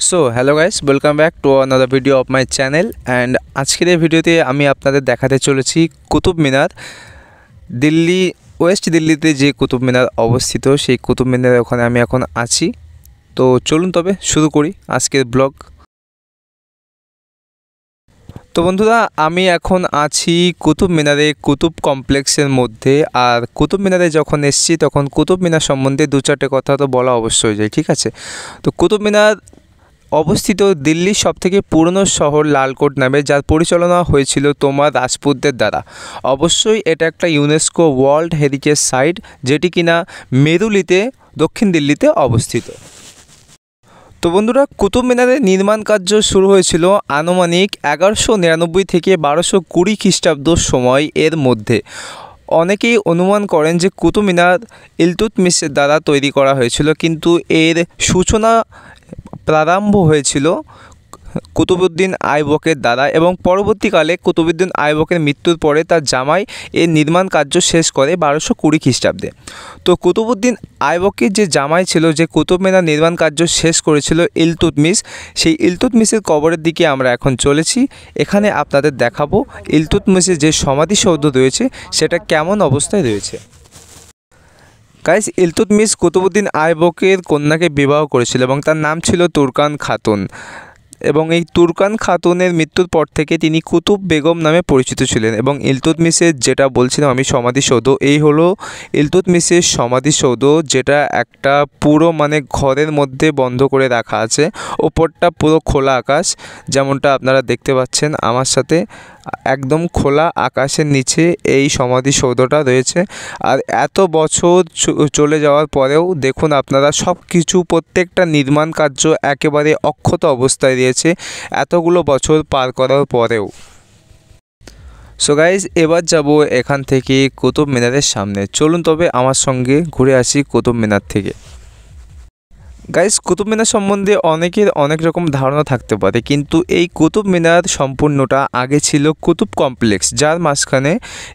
So hello guys, welcome back to another video of my channel. And আজকের এই ভিডিওতে আমি আপনাদের দেখাতে চলেছি কুতুব মিনার। দিল্লি, ওয়েস্ট দিল্লিতে যে কুতুব মিনার অবস্থিত, সেই কুতুব মিনারের ওখানে আমি এখন আছি। তো চলুন তবে শুরু করি আজকের ব্লগ। তো বন্ধুরা, আমি এখন আছি কুতুব মিনারে, কুতুব কমপ্লেক্সের মধ্যে। আর কুতুব মিনারে যখন এসেছি তখন কুতুব মিনার সম্বন্ধে দু চারটে কথা তো বলা অবশ্যই যায়, ঠিক আছে। তো কুতুব মিনার অবস্থিত দিল্লির সবথেকে পুরনো শহর লালকোট নামে, যার পরিচালনা হয়েছিল তোমার রাজপুতদের দ্বারা। অবশ্যই এটা একটা ইউনেস্কো ওয়ার্ল্ড হেরিটেজ সাইট, যেটি কিনা মেরুলিতে, দক্ষিণ দিল্লিতে অবস্থিত। তো বন্ধুরা, কুতুব মিনারের নির্মাণ কার্য শুরু হয়েছিল আনুমানিক 1199 থেকে 1220 খ্রিস্টাব্দ সময় এর মধ্যে। অনেকেই অনুমান করেন যে কুতুব মিনার ইলতুৎমিশের দ্বারা তৈরি করা হয়েছিল, কিন্তু এর সূচনা প্রারম্ভ হয়েছিল কুতুবউদ্দিন আইবকের দ্বারা, এবং পরবর্তীকালে কুতুবউদ্দিন আইবকের মৃত্যুর পরে তার জামাই এর নির্মাণ কার্য শেষ করে 1220 খ্রিস্টাব্দে। তো কুতুবউদ্দিন আইবকের যে জামাই ছিল, যে কুতুব মিনার নির্মাণ কার্য শেষ করেছিল, ইলতুৎমিশ, সেই ইলতুৎমিশের কবরের দিকে আমরা এখন চলেছি। এখানে আপনাদের দেখাবো ইলতুৎমিশের যে সমাধিসৌধ রয়েছে সেটা কেমন অবস্থায় রয়েছে। গাইস, ইলতুৎমিশ কুতুবউদ্দিন আইবকের কন্যাকে বিবাহ করেছিল এবং তার নাম ছিল তুর্কান খাতুন, এবং এই তুর্কান খাতুনের মৃত্যুর পর থেকে তিনি কুতুব বেগম নামে পরিচিত ছিলেন। এবং ইলতুৎমিশের, যেটা বলছিলাম আমি, সমাধিসৌধ, এই হলো ইলতুৎমিশের সমাধিসৌধ, যেটা একটা পুরো ঘরের মধ্যে বন্ধ করে রাখা আছে। ওপরটা পুরো খোলা আকাশ, যেমনটা আপনারা দেখতে পাচ্ছেন আমার সাথে, একদম খোলা আকাশের নিচে এই সমাধিসৌধটা রয়েছে। আর এত বছর চলে যাওয়ার পরেও দেখুন আপনারা, সব কিছু, প্রত্যেকটা নির্মাণ কার্য একেবারে অক্ষত অবস্থায় রয়েছে এতগুলো বছর পার করার পরেও। সো গাইজ, এবার যাব এখান থেকে কুতুব মিনারের সামনে। চলুন তবে আমার সঙ্গে ঘুরে আসি কুতুব মিনার থেকে। গাইস, কুতুব মিনার সম্বন্ধে অনেকের অনেক রকম ধারণা থাকতে পারে, কিন্তু এই কুতুব মিনার সম্পূর্ণটা আগে ছিল কুতুব কমপ্লেক্স, যার মাঝখানে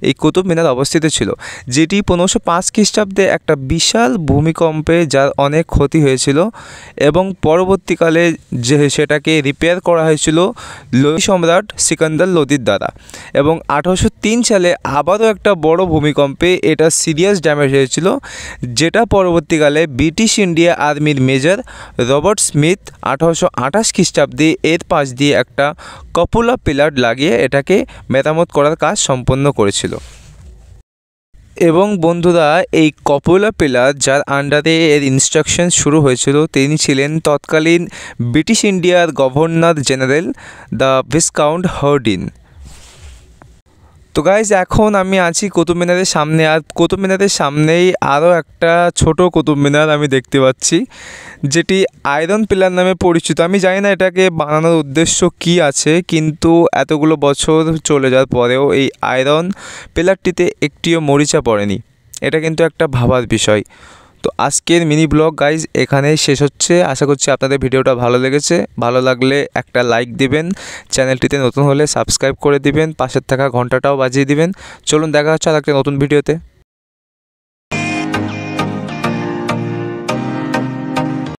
এই কুতুব মিনার অবস্থিত ছিল, যেটি 1505 খ্রিস্টাব্দে একটা বিশাল ভূমিকম্পে যার অনেক ক্ষতি হয়েছিল, এবং পরবর্তীকালে যে সেটাকে রিপেয়ার করা হয়েছিল লোদি সম্রাট সিকান্দার লোদির দ্বারা। এবং 1803 সালে আবারও একটা বড় ভূমিকম্পে এটা সিরিয়াস ড্যামেজ হয়েছিল, যেটা পরবর্তীকালে ব্রিটিশ ইন্ডিয়া আর্মির মেজর রবার্ট স্মিথ 1828 খ্রিস্টাব্দে এর পাশ দিয়ে একটা কপুলা পিলার লাগিয়ে এটাকে মেরামত করার কাজ সম্পন্ন করেছিল। এবং বন্ধুরা, এই কপুলা পিলার, যার আন্ডারে এর ইনস্ট্রাকশন শুরু হয়েছিল, তিনি ছিলেন তৎকালীন ব্রিটিশ ইন্ডিয়ার governor general the viscount Hardinge. তো গাইজ, এখন আমি আছি কুতুব মিনারের সামনে, আর কুতুব মিনারের সামনেই আরও একটা ছোট কুতুব মিনার আমি দেখতে পাচ্ছি, যেটি আয়রন পিলার নামে পরিচিত। আমি জানি না এটাকে বানানোর উদ্দেশ্য কি আছে, কিন্তু এতগুলো বছর চলে যাওয়ার পরেও এই আয়রন পিলারটিতে একটিও মরিচা পড়েনি। এটা কিন্তু একটা ভাবার বিষয়। তো আজকের মিনি ব্লগ গাইজ এখানেই শেষ হচ্ছে। আশা করছি আপনাদের ভিডিওটা ভালো লেগেছে। ভালো লাগলে একটা লাইক দিবেন, চ্যানেলটিতে নতুন হলে সাবস্ক্রাইব করে দিবেন, পাশের থাকা ঘন্টাটাও বাজিয়ে দিবেন। চলুন, দেখা হচ্ছে আর একটা নতুন ভিডিওতে।